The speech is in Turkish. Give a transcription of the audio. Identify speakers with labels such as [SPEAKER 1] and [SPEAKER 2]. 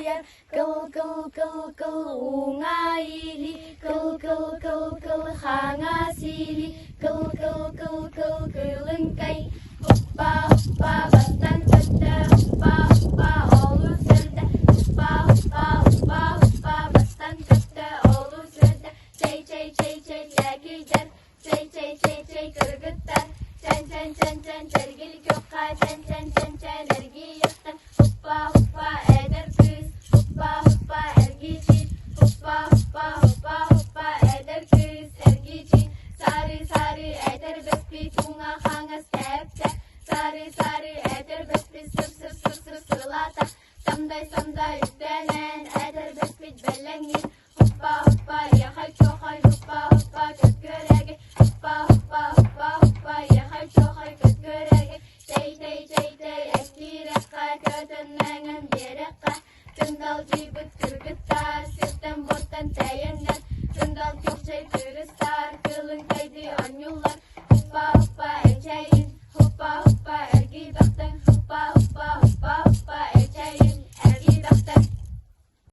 [SPEAKER 1] yer ungaili hangasili lengkai hoppa hoppa bastan kata hoppa hoppa olur sırda hoppa hoppa hoppa hoppa bastan kata olur sırda çey çey çey çey gider çey çey çey çey kırgıtlar çen çen çen çen çergili kökka çen çen çen çen ergi yaktan hoppa hoppa eder kız hoppa hoppa ergiçin hoppa hoppa hoppa hoppa eder kız ergiçin sari sari eder bespi tunga hangas tep tep sari sari eder bespi sır sır sır sır sırlata samday samday üstlenen eder bespi bellengin hoppa hoppa yakay çokay hoppa hoppa köt görege hoppa hoppa hoppa hoppa yakay çokay köt görege tey tey tey tey eski rekka kötünmengen bir rekka tındal cibit kırgıt